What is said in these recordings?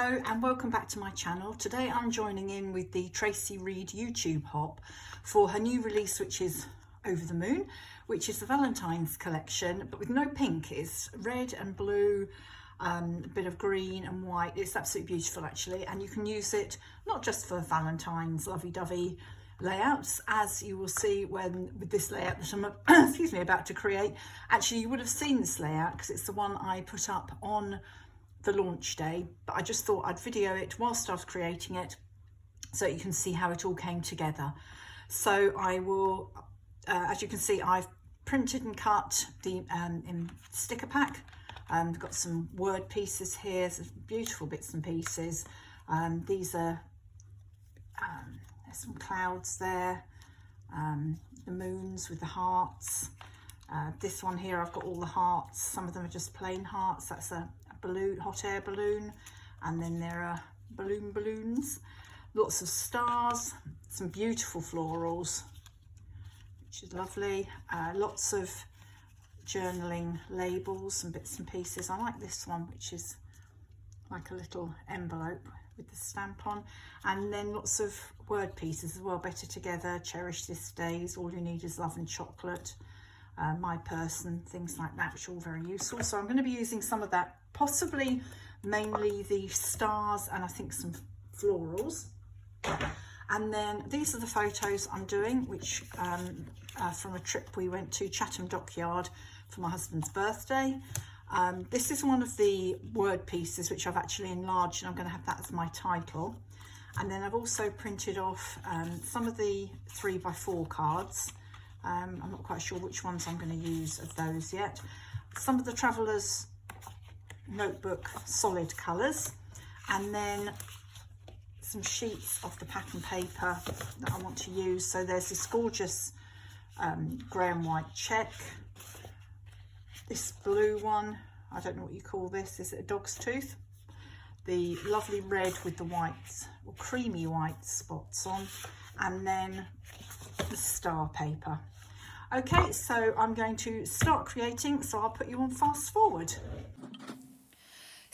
Hello and welcome back to my channel. Today I'm joining in with the Traci Reed YouTube hop for her new release, which is Over the Moon, which is the Valentine's collection, but with no pink. It's red and blue, a bit of green and white. It's absolutely beautiful actually, and you can use it not just for Valentine's lovey-dovey layouts, as you will see when with this layout that I'm excuse me, about to create. Actually, you would have seen this layout because it's the one I put up on the launch day, but I just thought I'd video it whilst I was creating it so you can see how it all came together. So I will, as you can see, I've printed and cut the in sticker pack. Got some word pieces here, some beautiful bits and pieces. These are there's some clouds there, the moons with the hearts. This one here, I've got all the hearts. Some of them are just plain hearts. That's a balloon, hot air balloon, and then there are balloons, lots of stars, some beautiful florals, which is lovely, lots of journaling labels and bits and pieces. I like this one, which is like a little envelope with the stamp on, and then lots of word pieces as well. Better together, cherish this days, all you need is love and chocolate, my person, things like that, which are all very useful. So I'm going to be using some of that, possibly mainly the stars and I think some florals. And then these are the photos I'm doing, which from a trip we went to Chatham Dockyard for my husband's birthday. This is one of the word pieces which I've actually enlarged, and I'm going to have that as my title. And then I've also printed off some of the 3x4 cards. I'm not quite sure which ones I'm going to use of those yet. Some of the Traveller's Notebook solid colours, and then some sheets of the pattern paper that I want to use. So there's this gorgeous grey and white check, this blue one, I don't know what you call this, is it a dog's tooth? The lovely red with the white or creamy white spots on, and then the star paper. Okay, so I'm going to start creating, so I'll put you on fast forward.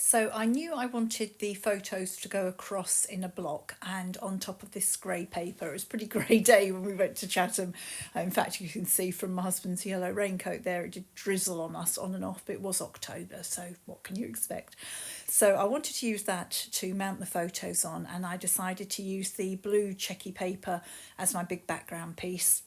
So I knew I wanted the photos to go across in a block and on top of this grey paper. It was a pretty grey day when we went to Chatham. In fact, you can see from my husband's yellow raincoat there, it did drizzle on us on and off, but it was October, so what can you expect? So I wanted to use that to mount the photos on, and I decided to use the blue checky paper as my big background piece,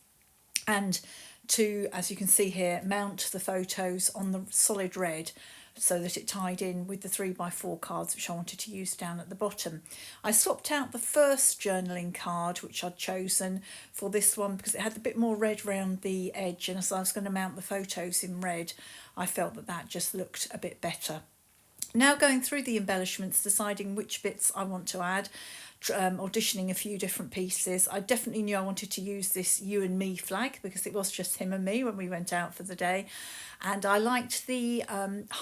and to, as you can see here, mount the photos on the solid red so that it tied in with the 3x4 cards which I wanted to use down at the bottom. I swapped out the first journaling card which I'd chosen for this one because it had a bit more red around the edge, and as I was going to mount the photos in red, I felt that that just looked a bit better. Now going through the embellishments, deciding which bits I want to add, auditioning a few different pieces. I definitely knew I wanted to use this you and me flag because it was just him and me when we went out for the day, and I liked the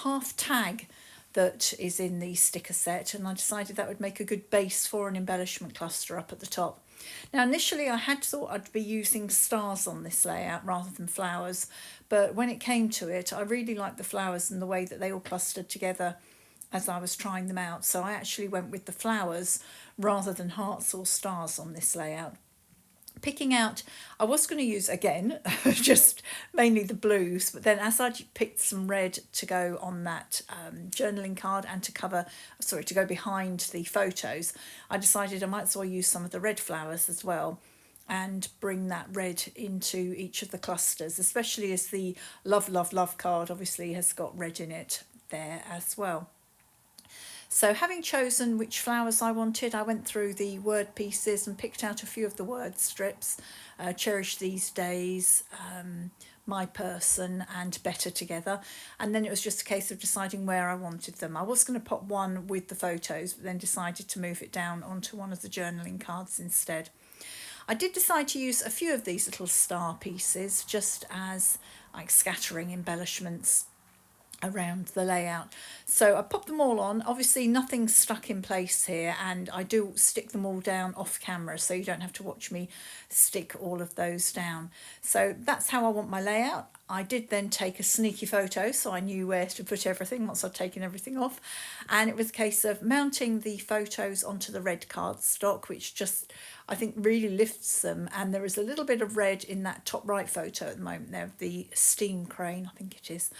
half tag that is in the sticker set, and I decided that would make a good base for an embellishment cluster up at the top. Now initially I had thought I'd be using stars on this layout rather than flowers, but when it came to it I really liked the flowers and the way that they all clustered together as I was trying them out, so I actually went with the flowers rather than hearts or stars on this layout. Picking out, I was going to use again just mainly the blues, but then as I picked some red to go on that journaling card and to go behind the photos, I decided I might as well use some of the red flowers as well and bring that red into each of the clusters, especially as the love love love card obviously has got red in it there as well. So having chosen which flowers I wanted, I went through the word pieces and picked out a few of the word strips, cherish these days, my person and better together, and then it was just a case of deciding where I wanted them. I was going to pop one with the photos, but then decided to move it down onto one of the journaling cards instead. I did decide to use a few of these little star pieces just as like scattering embellishments around the layout. So I popped them all on. Obviously nothing's stuck in place here, and I do stick them all down off camera so you don't have to watch me stick all of those down. So that's how I want my layout. I did then take a sneaky photo, so I knew where to put everything once I'd taken everything off. And it was a case of mounting the photos onto the red cardstock, which just, I think, really lifts them. And there is a little bit of red in that top right photo at the moment there, the steam crane, I think it is.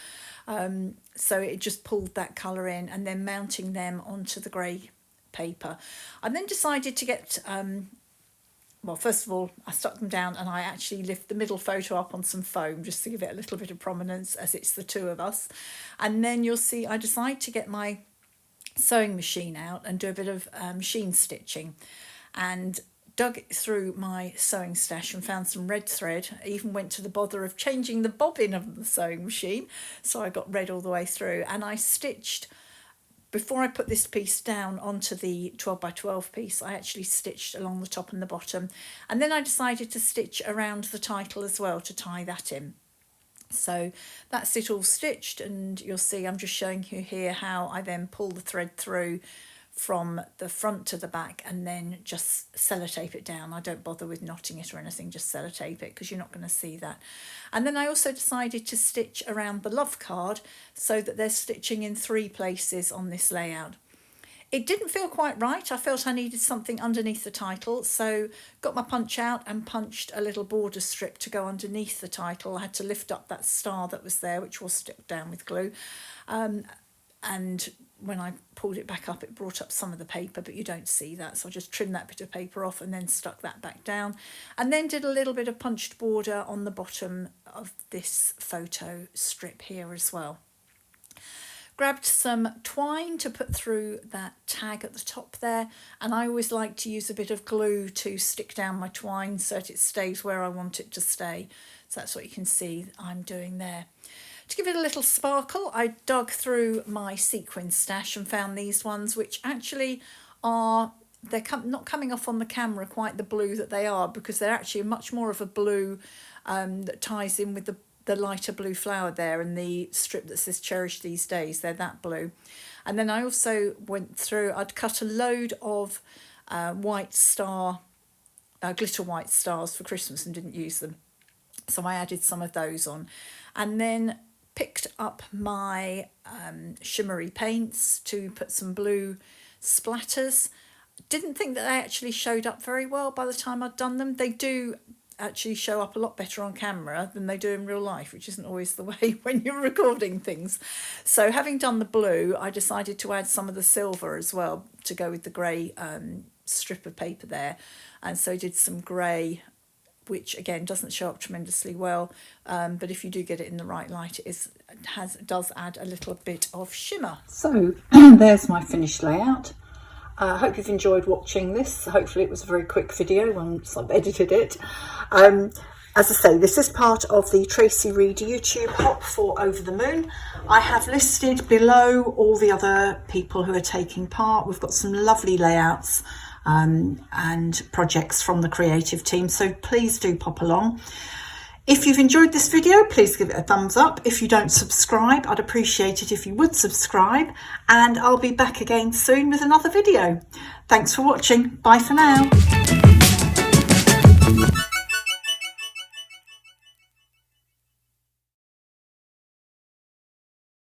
So it just pulled that colour in, and then mounting them onto the grey paper. I then decided to get... well, first of all, I stuck them down and I actually lift the middle photo up on some foam just to give it a little bit of prominence, as it's the two of us. And then you'll see I decide to get my sewing machine out and do a bit of machine stitching, and dug through my sewing stash and found some red thread. I even went to the bother of changing the bobbin of the sewing machine, so I got red all the way through, and I stitched. Before I put this piece down onto the 12 by 12 piece, I actually stitched along the top and the bottom. And then I decided to stitch around the title as well to tie that in. So that's it all stitched, and you'll see I'm just showing you here how I then pull the thread through from the front to the back and then just sellotape it down. I don't bother with knotting it or anything, just sellotape it because you're not going to see that. And then I also decided to stitch around the love card so that they're stitching in 3 places on this layout. It didn't feel quite right. I felt I needed something underneath the title, so got my punch out and punched a little border strip to go underneath the title. I had to lift up that star that was there, which was stuck down with glue. And when I pulled it back up, it brought up some of the paper, but you don't see that. So I just trimmed that bit of paper off and then stuck that back down, and then did a little bit of punched border on the bottom of this photo strip here as well. Grabbed some twine to put through that tag at the top there, and I always like to use a bit of glue to stick down my twine so that it stays where I want it to stay. So that's what you can see I'm doing there. To give it a little sparkle, I dug through my sequin stash and found these ones, which actually are, they're not coming off on the camera quite the blue that they are, because they're actually much more of a blue that ties in with the lighter blue flower there, and the strip that says cherish these days, they're that blue. And then I also went through, I'd cut a load of white star, glitter white stars for Christmas and didn't use them. So I added some of those on, and then picked up my shimmery paints to put some blue splatters. Didn't think that they actually showed up very well by the time I'd done them. They do actually show up a lot better on camera than they do in real life, which isn't always the way when you're recording things. So having done the blue, I decided to add some of the silver as well to go with the grey strip of paper there. And so I did some grey, which again doesn't show up tremendously well, but if you do get it in the right light, it does add a little bit of shimmer. So there's my finished layout. I hope you've enjoyed watching this. Hopefully it was a very quick video once I've edited it. As I say, this is part of the Traci Reed YouTube hop for Over the Moon. I have listed below all the other people who are taking part. We've got some lovely layouts and projects from the creative team, so please do pop along. If you've enjoyed this video, please give it a thumbs up. If you don't subscribe, I'd appreciate it if you would subscribe, and I'll be back again soon with another video. Thanks for watching. Bye for now.